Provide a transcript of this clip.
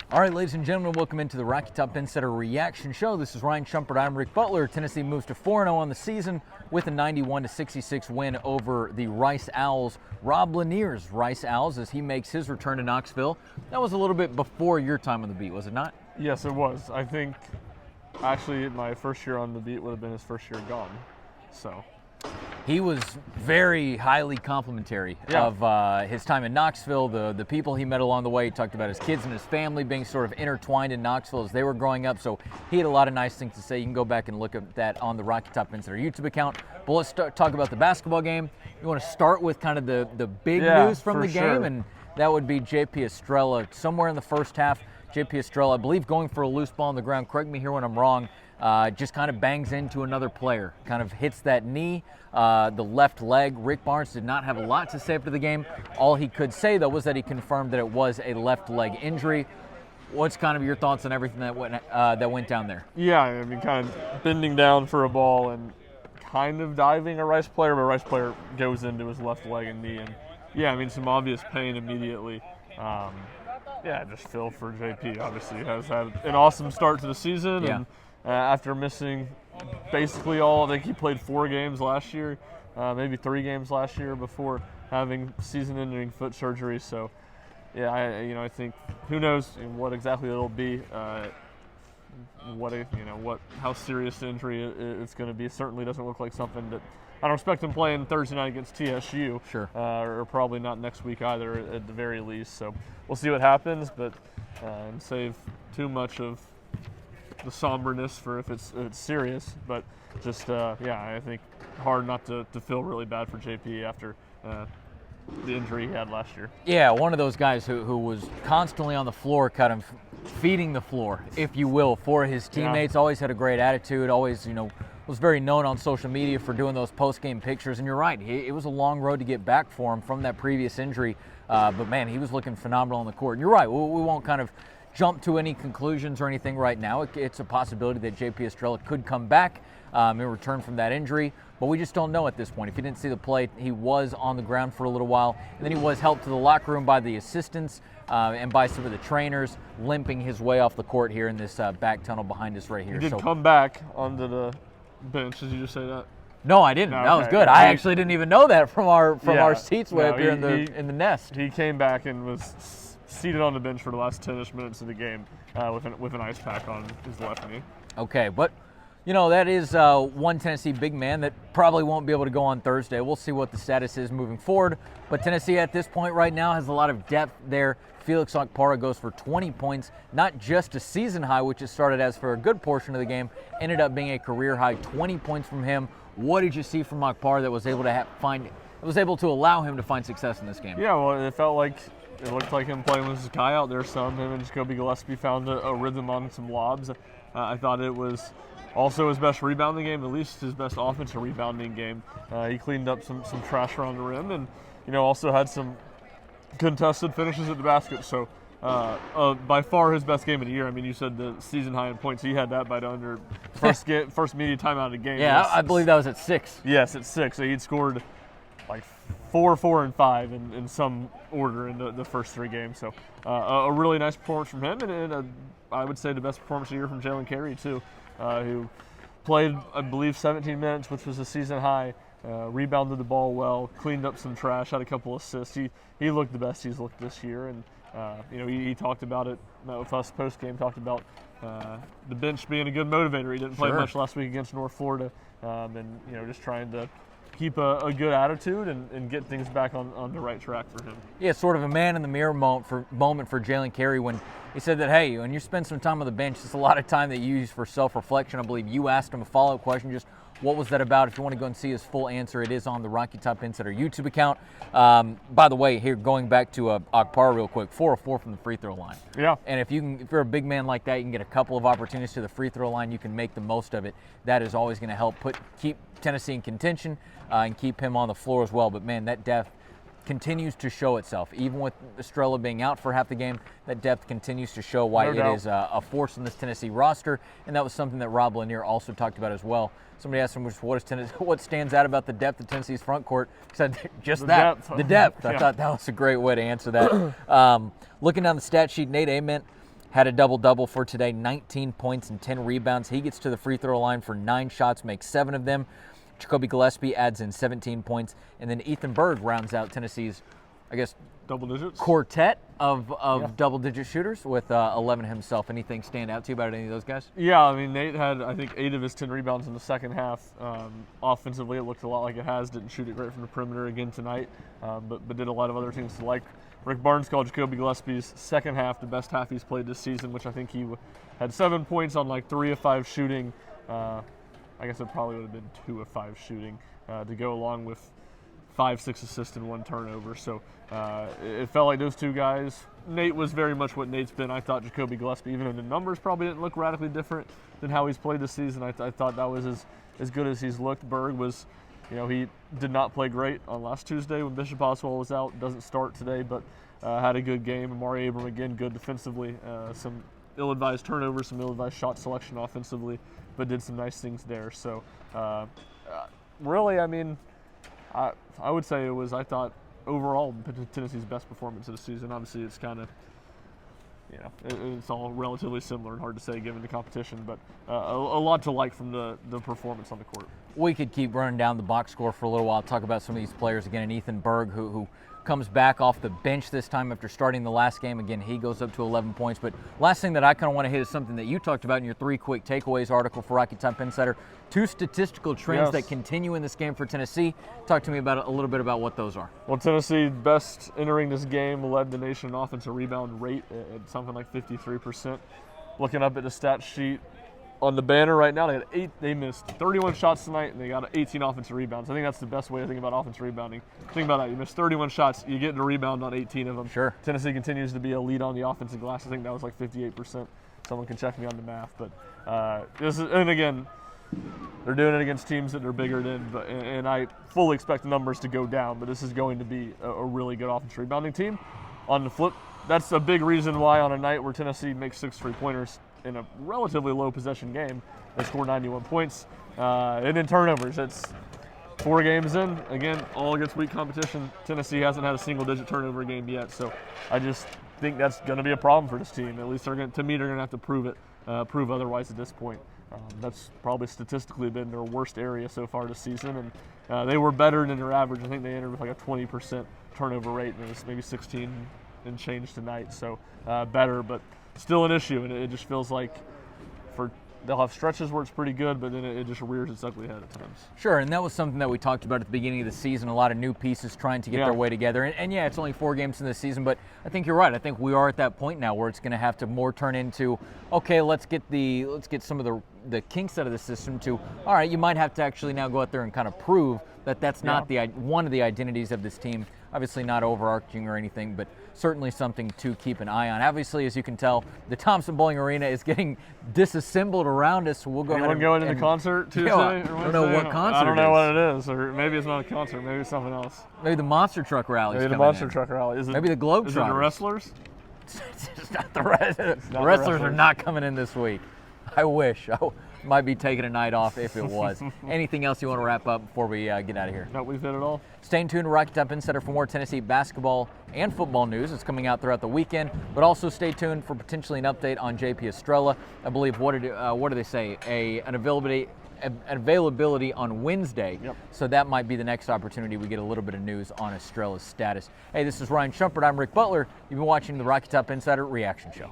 All right, ladies and gentlemen, welcome into the Rocky Top Insider Reaction Show. This is Ryan Schumpert. I'm Rick Butler. Tennessee moves to 4-0 on the season with a 91-66 win over the Rice Owls. Rob Lanier's Rice Owls as he makes his return to Knoxville. That was a little bit before your time on the beat, was it not? Yes, it was. I think actually my first year on the beat would have been his first year gone. So he was very highly complimentary of his time in Knoxville, the people he met along the way. He talked about his kids and his family being sort of intertwined in Knoxville as they were growing up. So he had a lot of nice things to say. You can go back and look at that on the Rocky Top Insider YouTube account. But let's talk about the basketball game. You want to start with kind of the big news from the game, and that would be JP Estrella. Somewhere in the first half, JP Estrella, I believe, going for a loose ball on the ground. Correct me here when I'm wrong. Just kind of bangs into another player, kind of hits that knee, the left leg. Rick Barnes did not have a lot to say after the game. All he could say, though, was that he confirmed that it was a left leg injury. What's kind of your thoughts on everything that went down there? Yeah, I mean, kind of bending down for a ball and kind of diving a Rice player, but a Rice player goes into his left leg and knee. And yeah, I mean, some obvious pain immediately. Yeah, just feel for JP. Obviously, has had an awesome start to the season. Yeah. And after missing basically all, I think he played 4 games last year, maybe 3 games last year before having season-ending foot surgery. So, yeah, I think who knows what exactly it'll be, how serious the injury it's going to be. It certainly doesn't look like something that I don't expect him playing Thursday night against TSU. Sure. Or probably not next week either, at the very least. So we'll see what happens, but and save too much of the somberness for if it's serious, but just I think hard not to feel really bad for JP after the injury he had last year. Yeah, one of those guys who was constantly on the floor, kind of feeding the floor, if you will, for his teammates. Yeah. Always had a great attitude, always, was very known on social media for doing those post-game pictures. And you're right, it was a long road to get back for him from that previous injury. But man, he was looking phenomenal on the court. And you're right, we won't kind of jump to any conclusions or anything right now. It's a possibility that JP Estrella could come back in return from that injury, but we just don't know at this point. If you didn't see the play, he was on the ground for a little while, and then he was helped to the locker room by the assistants and by some of the trainers, limping his way off the court here in this back tunnel behind us right here. He did come back onto the bench. Did you just say that? No, I didn't. No, that was good. I actually didn't even know that from our seats way up here in the nest. He came back and was seated on the bench for the last 10-ish minutes of the game with an ice pack on his left knee. Okay, but that is one Tennessee big man that probably won't be able to go on Thursday. We'll see what the status is moving forward. But Tennessee at this point right now has a lot of depth there. Felix Okpara goes for 20 points, not just a season high, which it started as for a good portion of the game, ended up being a career high 20 points from him. What did you see from Okpara that was able to allow him to find success in this game? Yeah, well, it looked like him playing with Zakai out there some. Him and Jacoby Gillespie found a rhythm on some lobs. I thought it was also his best rebounding game, at least his best offensive rebounding game. He cleaned up some trash around the rim and, also had some contested finishes at the basket. So by far his best game of the year. I mean, you said the season high in points. He had that by the under first media timeout of the game. Yeah, I believe that was at 6. Yes, at 6. So he'd scored like 4, 4, and 5 in some order in the first 3 games. So a really nice performance from him, and I would say the best performance of the year from Jalen Carey too, who played, I believe, 17 minutes, which was a season high. Rebounded the ball well, cleaned up some trash, had a couple assists. He looked the best he's looked this year, and he talked about it with us post game. Talked about the bench being a good motivator. He didn't play much last week against North Florida, and just trying to keep a good attitude and get things back on the right track for him. Yeah, sort of a man in the mirror moment for Jalen Carey when he said that, hey, when you spend some time on the bench, it's a lot of time that you use for self-reflection. I believe you asked him a follow-up question, just what was that about? If you want to go and see his full answer, it is on the Rocky Top Insider YouTube account. By the way, here, going back to Okpara real quick, 4 of 4 from the free throw line. Yeah. And if you're a big man like that, you can get a couple of opportunities to the free throw line. You can make the most of it. That is always going to help keep Tennessee in contention and keep him on the floor as well. But man, that depth continues to show itself. Even with Estrella being out for half the game, that depth continues to show why it is a force in this Tennessee roster. And that was something that Rob Lanier also talked about as well. Somebody asked him, what stands out about the depth of Tennessee's front court? He said, the depth. I thought that was a great way to answer that. Looking down the stat sheet, Nate Ament, had a double-double for today, 19 points and 10 rebounds. He gets to the free throw line for 9 shots, makes 7 of them. Jacoby Gillespie adds in 17 points. And then Ethan Berg rounds out Tennessee's, I guess, double digits quartet of double-digit shooters with 11 himself. Anything stand out to you about any of those guys? Yeah, I mean, Nate had, I think, 8 of his 10 rebounds in the second half. Offensively, it looked a lot like it has. Didn't shoot it great from the perimeter again tonight, but did a lot of other things to like. Rick Barnes called Jacoby Gillespie's second half the best half he's played this season, which I think he had 7 points on like 3 of 5 shooting. I guess it probably would have been 2 of 5 shooting to go along with 5-6 assists and 1 turnover. So it felt like those two guys. Nate was very much what Nate's been. I thought Jacoby Gillespie, even though the numbers probably didn't look radically different than how he's played this season, I thought that was as good as he's looked. Berg was, he did not play great on last Tuesday when Bishop Oswald was out. Doesn't start today, but had a good game. Amari Abram, again, good defensively. Some ill-advised turnovers, some ill-advised shot selection offensively, but did some nice things there. So really, I mean, I would say it was, I thought, overall, Tennessee's best performance of the season. Obviously, it's kind of, it's all relatively similar and hard to say given the competition, but a lot to like from the performance on the court. We could keep running down the box score for a little while, talk about some of these players again, and Ethan Berg, who comes back off the bench this time after starting the last game. Again, he goes up to 11 points. But last thing that I kind of want to hit is something that you talked about in your 3 quick takeaways article for Rocky Top Insider. 2 statistical trends that continue in this game for Tennessee. Talk to me about a little bit about what those are. Well, Tennessee, best entering this game, led the nation in offensive rebound rate at something like 53%. Looking up at the stat sheet on the banner right now, they missed 31 shots tonight, and they got 18 offensive rebounds. I think that's the best way to think about offensive rebounding. Think about that. You miss 31 shots, you get a rebound on 18 of them. Sure. Tennessee continues to be a lead on the offensive glass. I think that was like 58%. Someone can check me on the math. But and again, they're doing it against teams that they're bigger than, and I fully expect the numbers to go down, but this is going to be a really good offensive rebounding team. On the flip, that's a big reason why on a night where Tennessee makes 6 3-pointers in a relatively low possession game, they score 91 points. And in turnovers, it's 4 games in. Again, all against weak competition. Tennessee hasn't had a single-digit turnover game yet, so I just think that's going to be a problem for this team. At least they're going to have to prove otherwise at this point. That's probably statistically been their worst area so far this season, and they were better than their average. I think they entered with like a 20% turnover rate, and it was maybe 16 and change tonight, so better, but still an issue, and it just feels like they'll have stretches where it's pretty good, but then it just rears its ugly head at times. Sure, and that was something that we talked about at the beginning of the season, a lot of new pieces trying to get their way together. And yeah, it's only 4 games in the season, but I think you're right. I think we are at that point now where it's going to have to more turn into, okay, let's get some of the kinks out of the system to, all right, you might have to actually now go out there and kind of prove that that's not one of the identities of this team. Obviously not overarching or anything, but certainly something to keep an eye on. Obviously, as you can tell, the Thompson Bowling Arena is getting disassembled around us. So we'll go ahead and going to the concert Tuesday or Wednesday? I don't know what concert I don't know what it is, or maybe it's not a concert. Maybe it's something else. Maybe the monster truck rally. Maybe the monster truck rally. Is it, maybe the Globetrotters. Is it the wrestlers? It's not the wrestlers are not coming in this week. I wish. I might be taking a night off if it was. Anything else you want to wrap up before we get out of here? No, we've hit it all. Stay tuned to Rocky Top Insider for more Tennessee basketball and football news. It's coming out throughout the weekend, but also stay tuned for potentially an update on JP Estrella. I believe, what do they say? An availability on Wednesday. Yep. So that might be the next opportunity we get a little bit of news on Estrella's status. Hey, this is Ryan Schumpert. I'm Rick Butler. You've been watching the Rocky Top Insider Reaction Show.